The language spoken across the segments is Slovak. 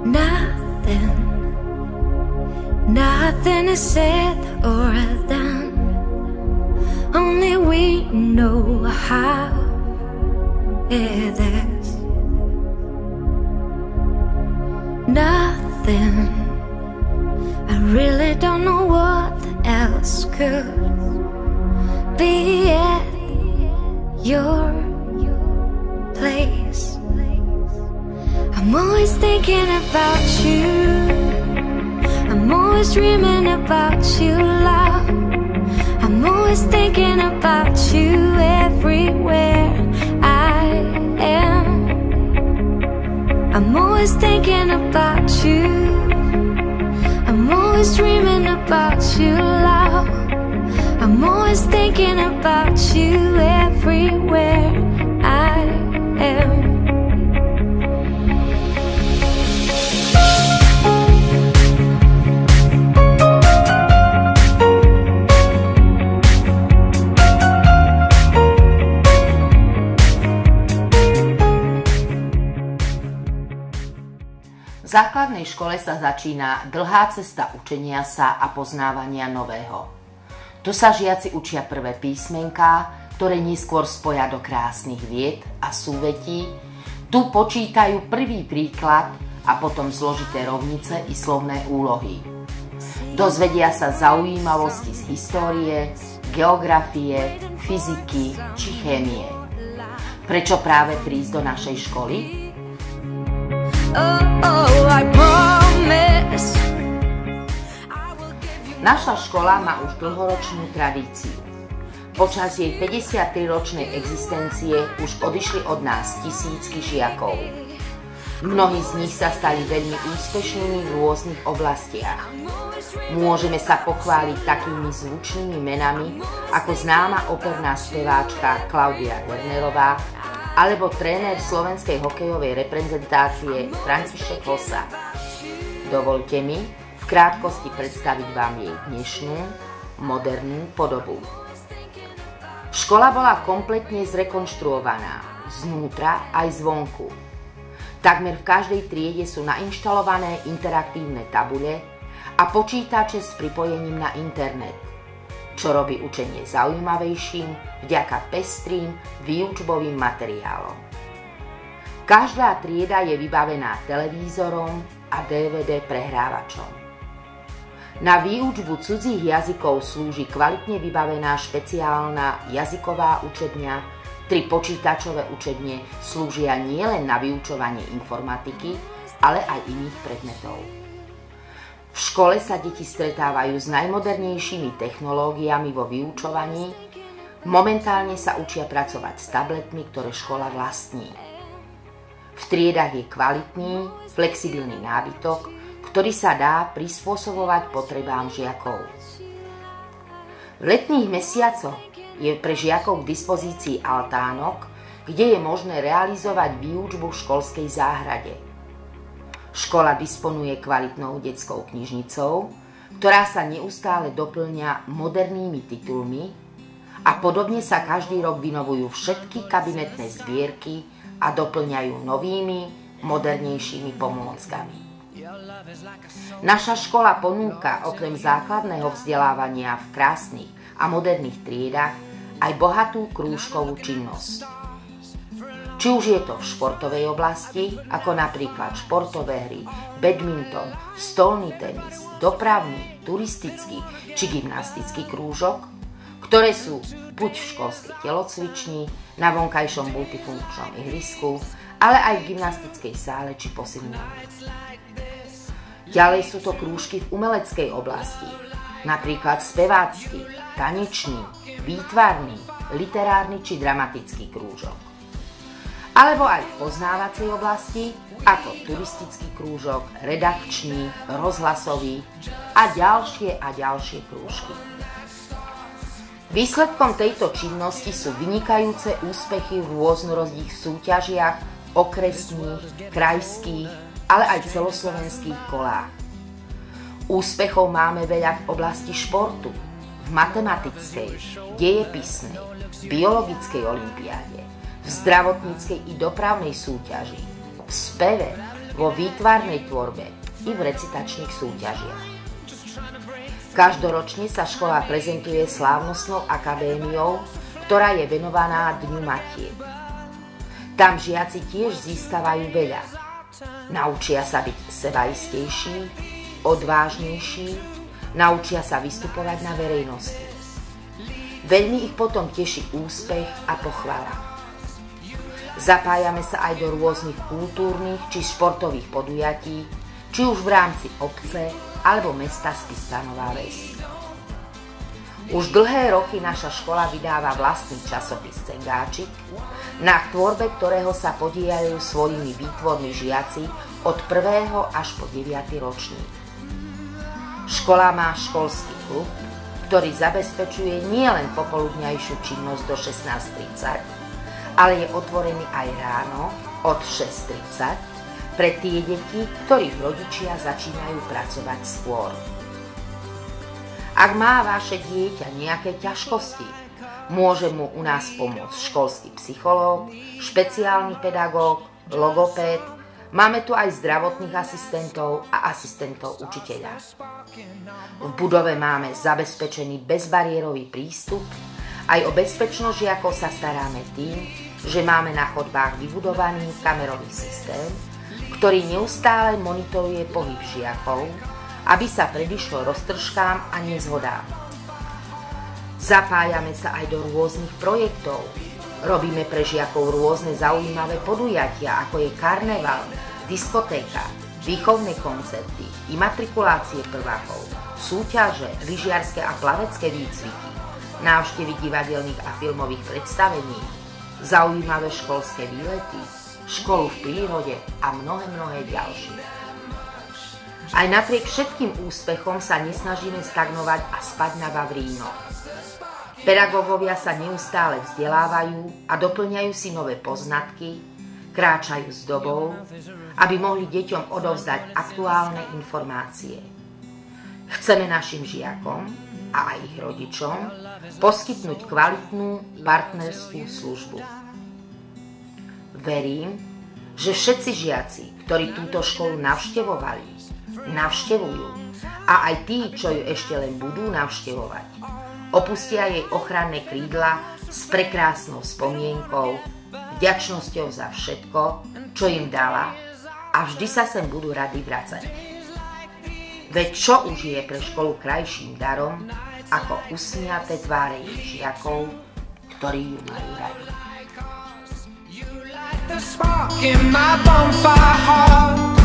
Nothing, nothing is said or done. Only we know how it is. Nothing, I really don't know what else could be at your place. I'm always thinking about you, I'm always dreaming about you, love. I'm always thinking about you everywhere I am. I'm always thinking about you, I'm always dreaming about you, love. I'm always thinking about you everywhere I am. V základnej škole sa začína dlhá cesta učenia sa a poznávania nového. Tu sa žiaci učia prvé písmenká, ktoré neskôr spoja do krásnych vied a súvetí. Tu počítajú prvý príklad a potom zložité rovnice i slovné úlohy. Dozvedia sa zaujímavosti z histórie, geografie, fyziky či chémie. Prečo práve prísť do našej školy? Naša škola má už dlhoročnú tradíciu. Počas jej 53-ročnej existencie už odišli od nás tisícky žiakov. Mnohí z nich sa stali veľmi úspešnými v rôznych oblastiach. Môžeme sa pochváliť takými zvučnými menami ako známa operná speváčka Klaudia Wernerová alebo tréner slovenskej hokejovej reprezentácie František Hossa. Dovoľte mi v krátkosti predstaviť vám jej dnešnú, modernú podobu. Škola bola kompletne zrekonštruovaná, znútra aj zvonku. Takmer v každej triede sú nainštalované interaktívne tabule a počítače s pripojením na internet, čo robí učenie zaujímavejším vďaka pestrým výučbovým materiálom. Každá trieda je vybavená televízorom a DVD prehrávačom. Na výučbu cudzích jazykov slúži kvalitne vybavená špeciálna jazyková učebňa, 3 počítačové učebne slúžia nielen na vyučovanie informatiky, ale aj iných predmetov. V škole sa deti stretávajú s najmodernejšími technológiami vo vyučovaní. Momentálne sa učia pracovať s tabletmi, ktoré škola vlastní. V triedách je kvalitný, flexibilný nábytok, ktorý sa dá prispôsobovať potrebám žiakov. V letných mesiacoch je pre žiakov k dispozícii altánok, kde je možné realizovať výučbu v školskej záhrade. Škola disponuje kvalitnou detskou knižnicou, ktorá sa neustále doplňa modernými titulmi a podobne sa každý rok vynovujú všetky kabinetné zbierky a doplňajú novými, modernejšími pomôckami. Naša škola ponúka okrem základného vzdelávania v krásnych a moderných triedách aj bohatú krúžkovú činnosť. Či už je to v športovej oblasti, ako napríklad športové hry, badminton, stolný tenis, dopravný, turistický či gymnastický krúžok, ktoré sú buď v školskej telocvični, na vonkajšom multifunkčnom ihrisku, ale aj v gymnastickej sále či posilňovni. Ďalej sú to krúžky v umeleckej oblasti, napríklad spevácky, tanečný, výtvarný, literárny či dramatický krúžok. Alebo aj v poznávacej oblasti, ako turistický krúžok, redakčný, rozhlasový a ďalšie krúžky. Výsledkom tejto činnosti sú vynikajúce úspechy v rôznorodých súťažiach, okresných, krajských, ale aj celoslovenských kolách. Úspechov máme veľa v oblasti športu, v matematickej, dejepisnej, biologickej olympiáde, v zdravotníckej i dopravnej súťaži, v speve, v vo výtvarnej tvorbe i v recitačných súťažiach. Každoročne sa škola prezentuje slávnostnou akadémiou, ktorá je venovaná Dňu matiek. Tam žiaci tiež získavajú veľa. Naučia sa byť sebaistejší, odvážnejší, naučia sa vystupovať na verejnosti. Veľmi ich potom teší úspech a pochvala. Zapájame sa aj do rôznych kultúrnych či športových podujatí, či už v rámci obce alebo mesta Spišská Nová Ves. Už dlhé roky naša škola vydáva vlastný časopis Cengáčik, na tvorbe ktorého sa podieľajú svojimi výtvormi žiaci od 1. až po 9. ročník. Škola má školský klub, ktorý zabezpečuje nielen popoludňajšiu činnosť do 16:30, ale je otvorený aj ráno od 6:30 pre tie deti, ktorých rodičia začínajú pracovať skôr. Ak má vaše dieťa nejaké ťažkosti, môže mu u nás pomôcť školský psychológ, špeciálny pedagóg, logopéd, máme tu aj zdravotných asistentov a asistentov učiteľa. V budove máme zabezpečený bezbariérový prístup, aj o bezpečnosť žiakov sa staráme tým, že máme na chodbách vybudovaný kamerový systém, ktorý neustále monitoruje pohyb žiakov, aby sa predišlo roztržkám a nezhodám. Zapájame sa aj do rôznych projektov. Robíme pre žiakov rôzne zaujímavé podujatia, ako je karneval, diskotéka, výchovné koncerty, imatrikulácie prvákov, súťaže, lyžiarske a plavecké výcviky, návštevy divadelných a filmových predstavení, zaujímavé školské výlety, školu v prírode a mnohé ďalšie. Aj napriek všetkým úspechom sa nesnažíme stagnovať a spať na vavrínoch. Pedagógovia sa neustále vzdelávajú a doplňajú si nové poznatky, kráčajú s dobou, aby mohli deťom odovzdať aktuálne informácie. Chceme našim žiakom a aj ich rodičom poskytnúť kvalitnú partnerskú službu. Verím, že všetci žiaci, ktorí túto školu navštevujú a aj tí, čo ju ešte len budú navštevovať, opustia jej ochranné krídla s prekrásnou spomienkou, vďačnosťou za všetko, čo im dala a vždy sa sem budú radi vracať. Veď čo už je pre školu krajším darom, ako usmiaté tváre ich žiakov, ktorí ju majú radi. The spark in my bonfire heart.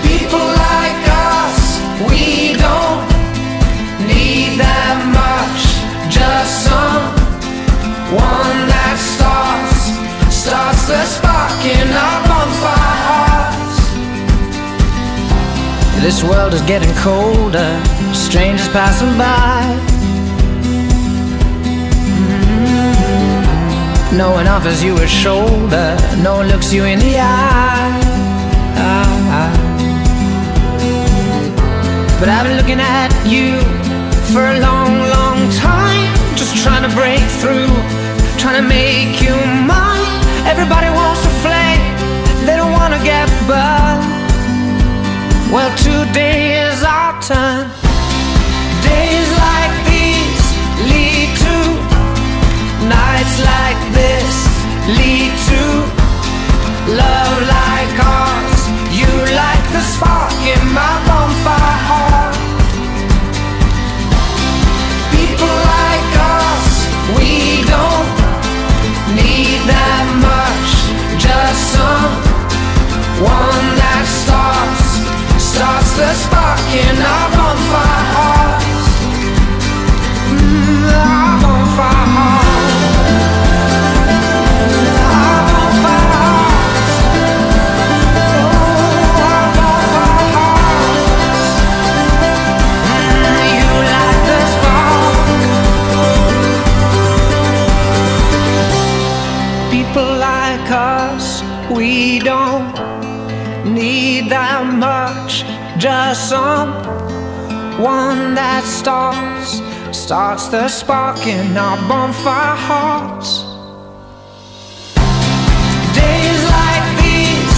People like us, we don't need that much. Just someone that starts the spark in our bonfire hearts. This world is getting colder, strangers passing by. No one offers you a shoulder, no one looks you in the eye. But I've been looking at you for a long time, just trying to break through, trying to make you mine. Everybody wants to flame, they don't want to get burned. Well, today is our turn. Days like these lead to nights like this, lead to love like ours. You like the spark in my bonfire heart. People like us, we don't need that much. Just someone that starts the spark in our bonfire hearts. Our bonfire hearts. We don't need that much, just someone that starts the spark in our bonfire hearts. Days like these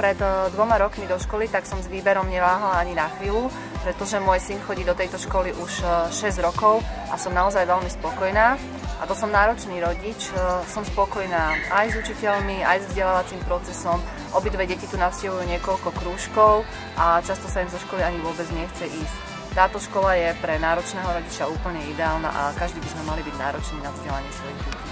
pred 2 rokmi do školy, tak som s výberom neváhala ani na chvíľu, pretože môj syn chodí do tejto školy už 6 rokov a som naozaj veľmi spokojná. A to som náročný rodič, som spokojná aj s učiteľmi, aj s vzdelávacím procesom. Obidve deti tu navštevujú niekoľko krúžkov a často sa im zo školy ani vôbec nechce ísť. Táto škola je pre náročného rodiča úplne ideálna a každý by sme mali byť nároční na vzdelanie svojich detí.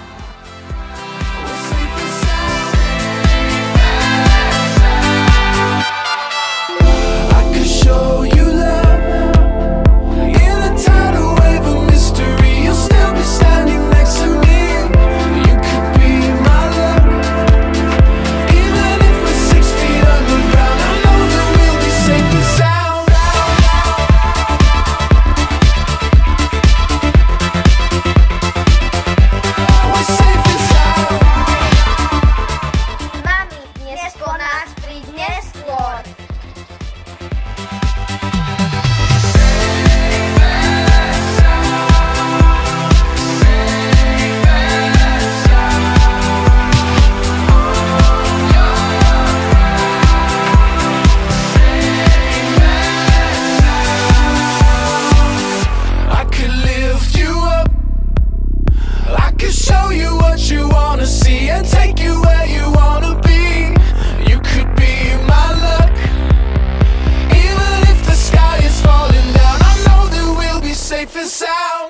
Safe and sound.